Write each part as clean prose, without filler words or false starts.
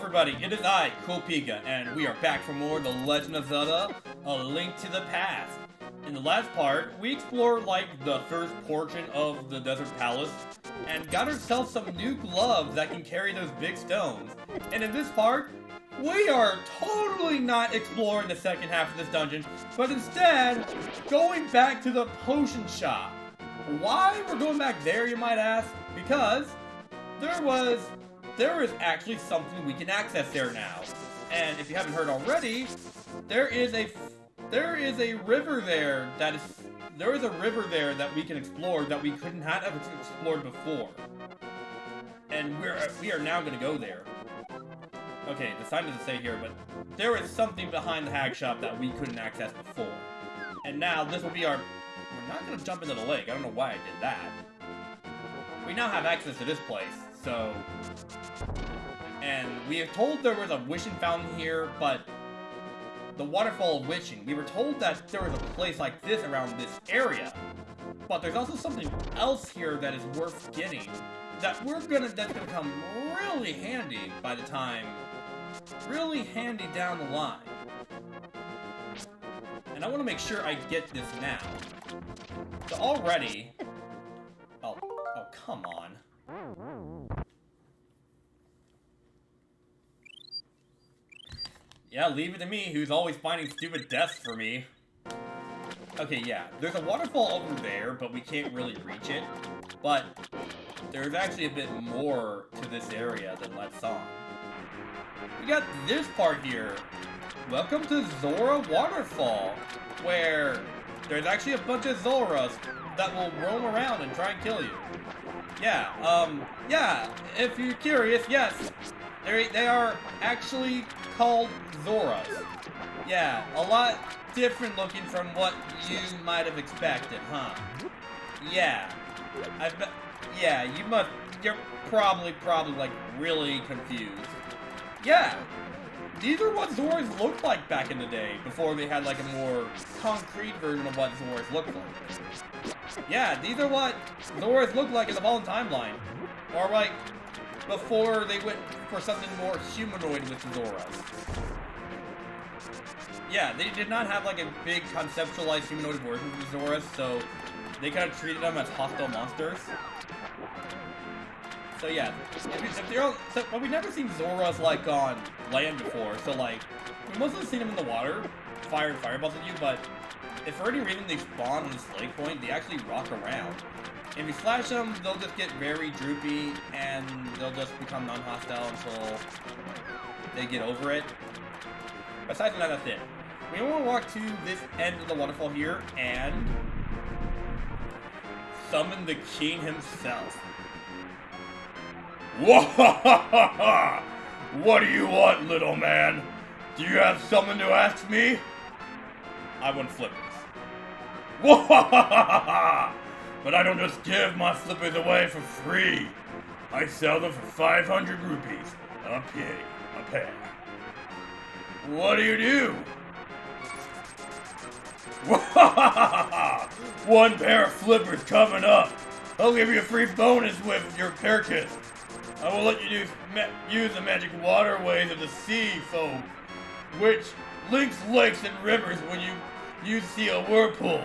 everybody, it is I, CoolPika, and we are back for more The Legend of Zelda, A Link to the Past. In the last part, we explored like the first portion of the Desert Palace, and got ourselves some new gloves that can carry those big stones. And in this part, we are totally not exploring the second half of this dungeon, but instead, going back to the potion shop. Why we're going back there, you might ask? Because there is actually something we can access there now. And if you haven't heard already, there is a river there that we can explore that we couldn't have explored before. And we are now gonna go there. Okay, the sign doesn't say here, but there is something behind the hag shop that we couldn't access before. And now this will be our... We're not gonna jump into the lake. I don't know why I did that. We now have access to this place, so... And we are told there was a wishing fountain here, but... The waterfall of wishing. We were told that there was a place like this around this area. But there's also something else here that is worth getting. That's gonna come really handy by the time... Really handy down the line. And I want to make sure I get this now. So already... Oh, come on. Yeah, leave it to me, who's always finding stupid deaths for me. Okay, yeah, there's a waterfall over there, but we can't really reach it. But there's actually a bit more to this area than Let's Song. We got this part here. Welcome to Zora Waterfall, where there's actually a bunch of Zoras that will roam around and try and kill you. Yeah, if you're curious, yes, they are actually called Zoras. Yeah, a lot different looking from what you might have expected, huh? Yeah, you're probably like really confused. Yeah, these are what Zoras looked like back in the day, before they had like a more concrete version of what Zoras looked like. Yeah, these are what Zoras looked like in the Fallen Timeline. Or like, before they went for something more humanoid with the Zoras. Yeah, they did not have like a big conceptualized humanoid version of the Zoras, so they kind of treated them as hostile monsters. So yeah, but we've never seen Zoras like on land before, so like, we've mostly seen them in the water, firing fireballs at you, but if for any reason they spawn on this lake point, they actually rock around. If you slash them, they'll just get very droopy, and they'll just become non-hostile until they get over it. Besides from that, that's it. We want to walk to this end of the waterfall here, and summon the king himself. Wahahaha! What do you want, little man? Do you have something to ask me? I want flippers. Wahahaha! But I don't just give my flippers away for free. I sell them for 500 rupees a pair. What do you do? Wahahaha! One pair of flippers coming up. I'll give you a free bonus with your purchase. I will let you use the magic waterways of the sea, folk, which links lakes and rivers when you see a whirlpool.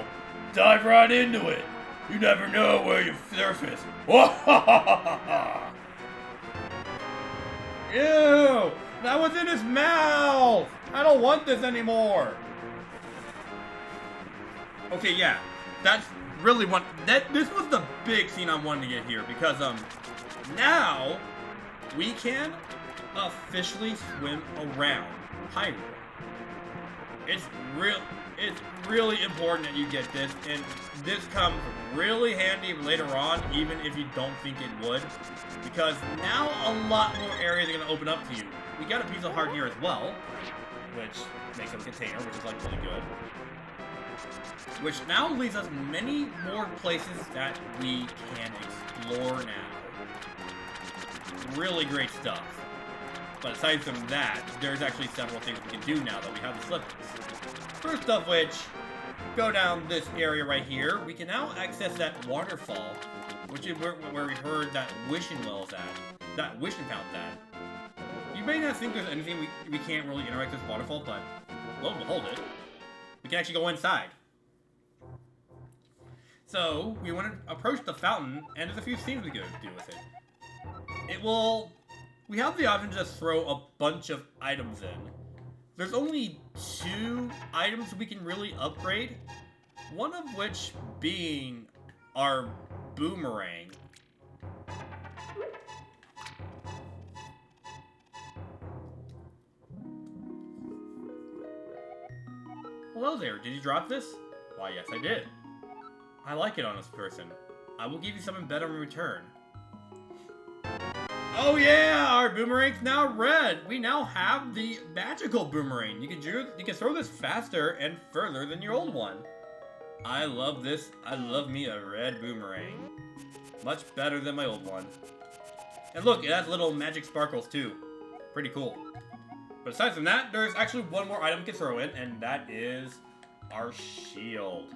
Dive right into it. You never know where you surface. Ew! That was in his mouth! I don't want this anymore! Okay, yeah. That's really this was the big scene I wanted to get here, because, now we can officially swim around Hyrule. It's really important that you get this, and this comes really handy later on, even if you don't think it would, because now a lot more areas are going to open up to you. We got a piece of heart here as well, which makes up a container, which is like really good. Which now leaves us many more places that we can explore now. Really great stuff. But aside from that, there's actually several things we can do now that we have the slippers. First of which, go down this area right here. We can now access that waterfall, which is where we heard that wishing well is at. That wishing fountain at. you may not think there's anything we can't really interact with this waterfall, but lo and behold it. We can actually go inside. So, we want to approach the fountain, and there's a few things we could do with it. We have the option to just throw a bunch of items in. There's only 2 items we can really upgrade, one of which being our boomerang. Hello there, did you drop this? Why, yes, I did. I like it on this person. I will give you something better in return. Oh yeah, our boomerang's now red. We now have the magical boomerang. You can throw this faster and further than your old one. I love this. I love me a red boomerang. Much better than my old one. And look, it has little magic sparkles too. Pretty cool. But aside from that, there's actually one more item we can throw in, and that is our shield.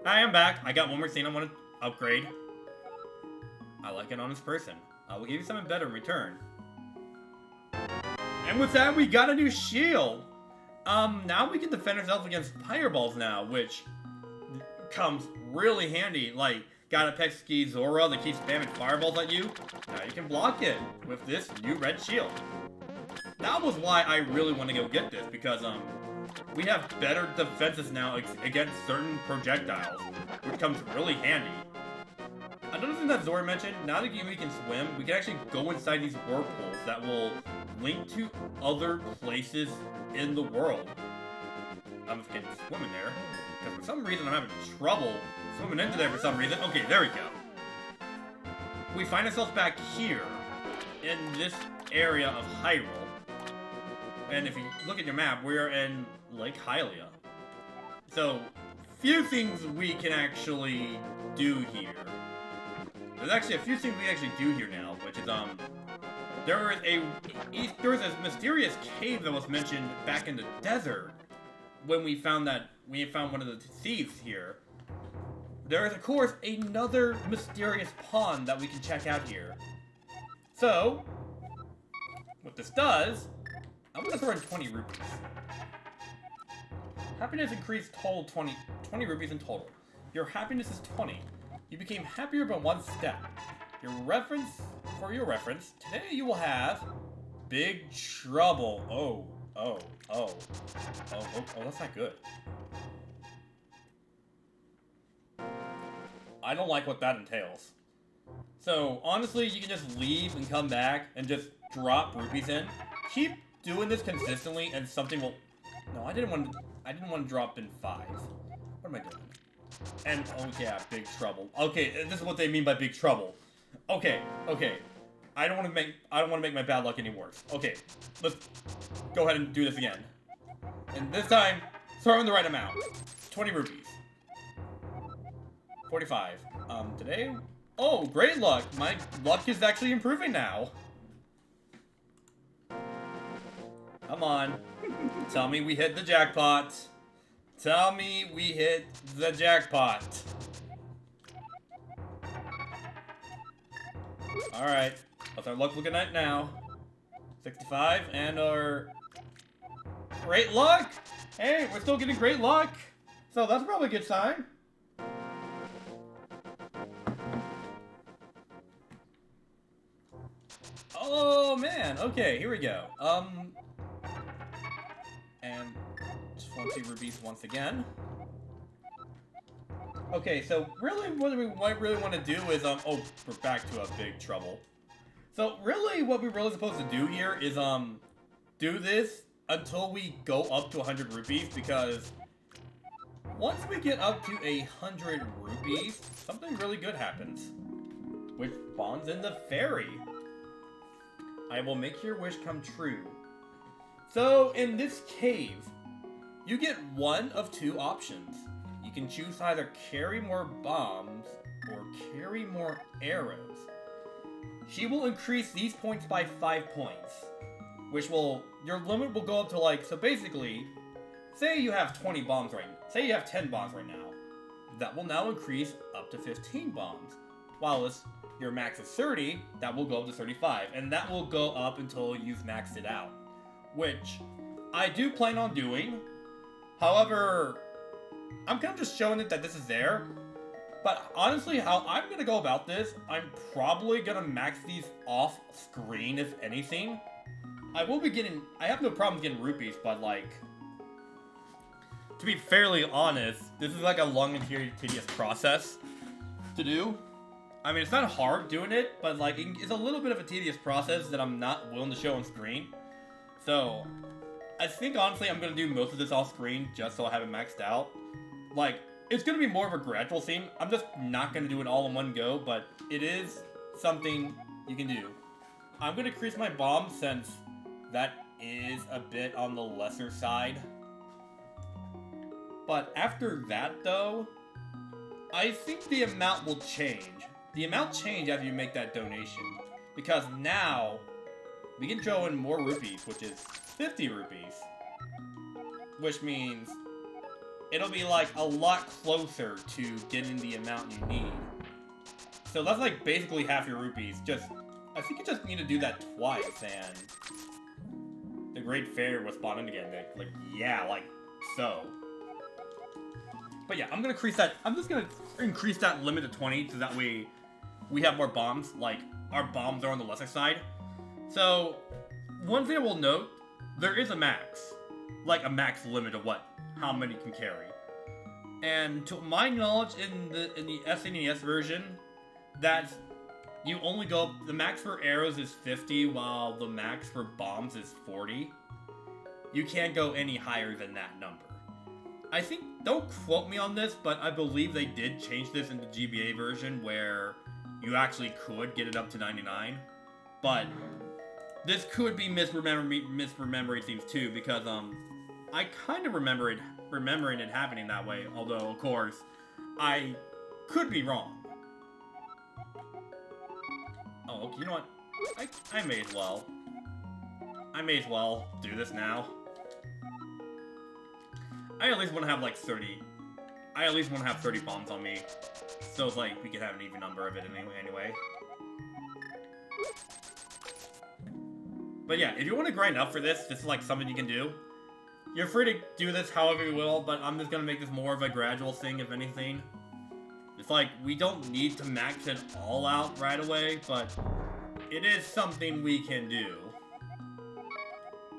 Hi, I'm back. I got one more thing I want to upgrade. I like it on this person. I will give you something better in return. And with that, we got a new shield. Now we can defend ourselves against fireballs now, which comes really handy. Like, got a pesky Zora that keeps spamming fireballs at you. Now you can block it with this new red shield. That was why I really want to go get this, because, we have better defenses now against certain projectiles, which comes really handy. Another thing that Zora mentioned, now that we can swim, we can actually go inside these whirlpools that will link to other places in the world. I'm just kidding, swim in there, because for some reason I'm having trouble swimming into there for some reason. Okay, there we go. We find ourselves back here, in this area of Hyrule. And if you look at your map, we're in Lake Hylia. So, few things we can actually do here. There's actually a few things we can actually do here now, which is, there is a mysterious cave that was mentioned back in the desert when we found one of the thieves here. There is, of course, another mysterious pond that we can check out here. So, what this does, I'm gonna throw in 20 rupees. Happiness increased total 20 rupees in total. Your happiness is 20. You became happier by 1 step. For your reference, today you will have Big Trouble. Oh, that's not good. I don't like what that entails. So, honestly, you can just leave and come back and just drop rupees in. Keep doing this consistently and something will... No, I didn't want to drop in 5. What am I doing? And, oh yeah, Big Trouble. Okay, this is what they mean by Big Trouble. Okay. I don't want to make my bad luck any worse. Okay, let's go ahead and do this again. And this time, throw in the right amount. 20 rupees. 45. Today... Oh, great luck! My luck is actually improving now. Come on. Tell me we hit the jackpot. Tell me we hit the jackpot. Alright. What's our luck looking at now? 65, and our... Great luck! Hey, we're still getting great luck! So that's probably a good sign. Oh man, okay, here we go. And 20 rupees once again. Okay, so really what we really want to do is, oh, we're back to a Big Trouble. So really what we're really supposed to do here is, do this until we go up to 100 rupees, because once we get up to 100 rupees, something really good happens, which spawns in the fairy. I will make your wish come true. So, in this cave, you get one of 2 options. You can choose either carry more bombs or carry more arrows. She will increase these points by 5 points, which will, your limit will go up to so basically, say you have 20 bombs say you have 10 bombs right now. that will now increase up to 15 bombs. While your max is 30, that will go up to 35, and that will go up until you've maxed it out, which I do plan on doing. However, I'm kind of just showing it that this is there. But honestly, how I'm going to go about this, I'm probably going to max these off screen, if anything. I have no problem getting rupees, but like, to be fairly honest, this is like a long and tedious process to do. I mean, it's not hard doing it, but like, it's a little bit of a tedious process that I'm not willing to show on screen. So, I think honestly I'm going to do most of this off screen just so I have it maxed out. Like, it's going to be more of a gradual thing. I'm just not going to do it all in one go, but it is something you can do. I'm going to increase my bomb since that is a bit on the lesser side. But after that, though, I think the amount will change. The amount change after you make that donation. Because now, we can throw in more rupees, which is 50 rupees. Which means it'll be like a lot closer to getting the amount you need. So that's like basically half your rupees. I think you just need to do that twice, and the Great Fairy will spawn in again. Like, yeah, like so. But yeah, I'm just gonna increase that limit to 20, so that way we have more bombs. Like, our bombs are on the lesser side. So, one thing I will note, there is a max. Like, a max limit of how many can carry. And to my knowledge, in the SNES version, that's you only go, the max for arrows is 50, while the max for bombs is 40. You can't go any higher than that number. I think, don't quote me on this, but I believe they did change this in the GBA version where you actually could get it up to 99. But this could be misremembering things too, because I kind of remembering it happening that way, although of course I could be wrong. Oh, okay, you know what? I may as well. I may as well do this now. I at least want to have like 30. I at least want to have 30 bombs on me, so it's like we could have an even number of it anyway. But yeah, if you want to grind up for this is like something you can do. You're free to do this however you will, but I'm just gonna make this more of a gradual thing, if anything. It's like, we don't need to max it all out right away, but it is something we can do.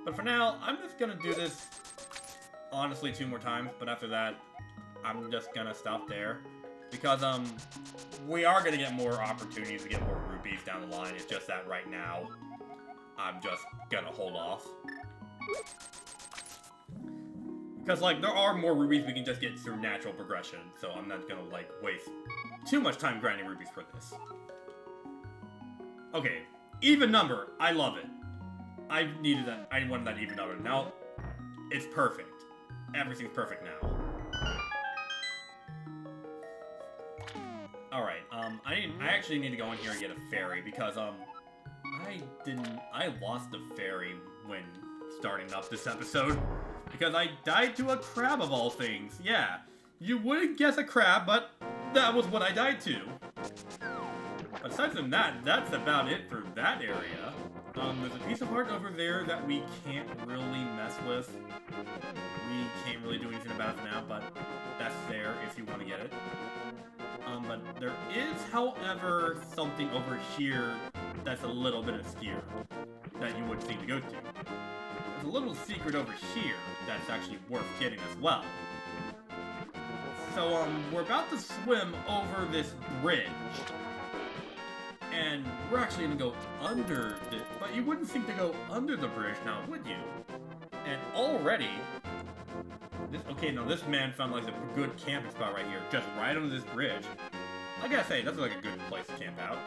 But for now, I'm just gonna do this, honestly, 2 more times, but after that, I'm just gonna stop there. Because, we are gonna get more opportunities to get more rupees down the line. It's just that right now, I'm just gonna hold off. Because, like, there are more rubies we can just get through natural progression, so I'm not gonna, like, waste too much time grinding rubies for this. Okay, even number. I love it. I wanted that even number. Now, it's perfect. Everything's perfect now. Alright, I actually need to go in here and get a fairy, because, I lost the fairy when starting up this episode. Because I died to a crab of all things. Yeah, you wouldn't guess a crab, but that was what I died to. Aside from that, that's about it for that area. There's a piece of art over there that we can't really mess with. We can't really do anything about it for now, but that's there if you want to get it. But there is, however, something over here that's a little bit obscure that you wouldn't seem to go to. There's a little secret over here that's actually worth getting as well. So, we're about to swim over this bridge. And we're actually gonna go under this, but you wouldn't think to go under the bridge now, would you? And already, this man found like a good camping spot right here, just right under this bridge. I gotta say, that's like a good place to camp out.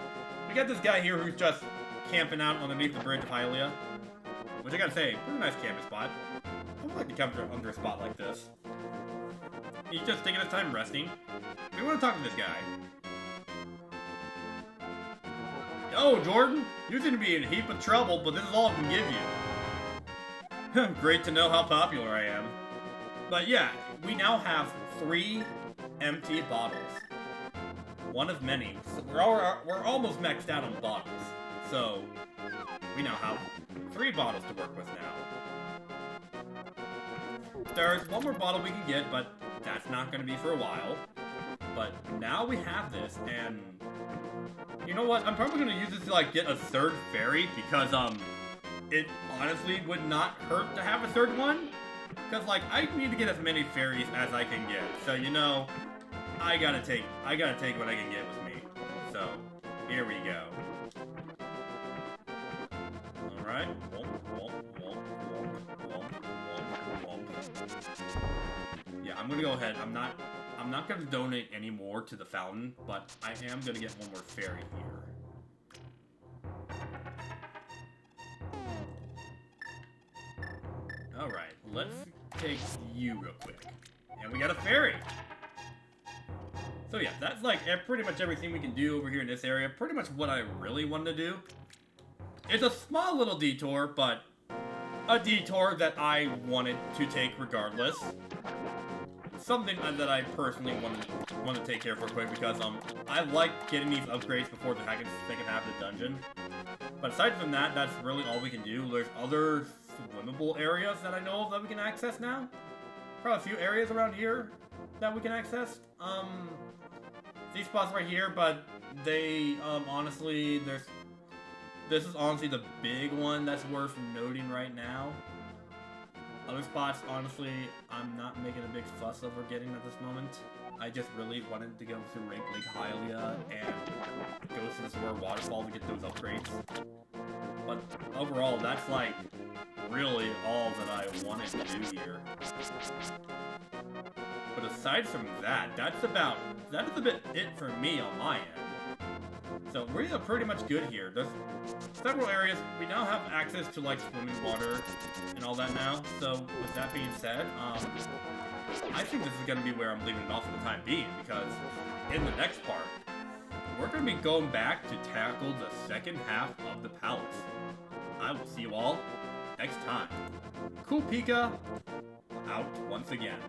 We got this guy here who's just camping out underneath the bridge of Hylia. Which I gotta say, pretty nice camping spot. I would like to camp under a spot like this. He's just taking his time resting. We want to talk to this guy. Oh, Jordan, you seem to be in a heap of trouble, but this is all I can give you. Great to know how popular I am. But yeah, we now have 3 empty bottles. One of many. So we're almost maxed out on bottles. So we now have 3 bottles to work with now. There's one more bottle we can get, but that's not going to be for a while. But now we have this, and you know what? I'm probably going to use this to like get a 3rd fairy because it honestly would not hurt to have a 3rd one. Because like I need to get as many fairies as I can get. So you know, I gotta take what I can get with me. So here we go. All right. Yeah, I'm gonna go ahead. I'm not gonna donate any more to the fountain, but I am gonna get one more fairy here. Alright, let's take you real quick. And we got a fairy! So yeah, that's like pretty much everything we can do over here in this area. Pretty much what I really wanted to do. It's a small little detour, but a detour that I wanted to take regardless. Something that I personally want to take care of real quick because I like getting these upgrades before the second half of the dungeon. But aside from that, that's really all we can do. There's other swimmable areas that I know of that we can access now. Probably a few areas around here that we can access. These spots right here, but they honestly this is honestly the big one that's worth noting right now. Other spots, honestly, I'm not making a big fuss over getting at this moment. I just really wanted to go to Lake Hylia and go to the Sword Waterfall to get those upgrades. But overall, that's like really all that I wanted to do here. But aside from that, that is a bit it for me on my end. So we're pretty much good here. There's several areas. We now have access to like swimming water and all that now. So with that being said, I think this is going to be where I'm leaving it off for the time being, because in the next part, we're going to be going back to tackle the second half of the palace. I will see you all next time. CoolPika out once again.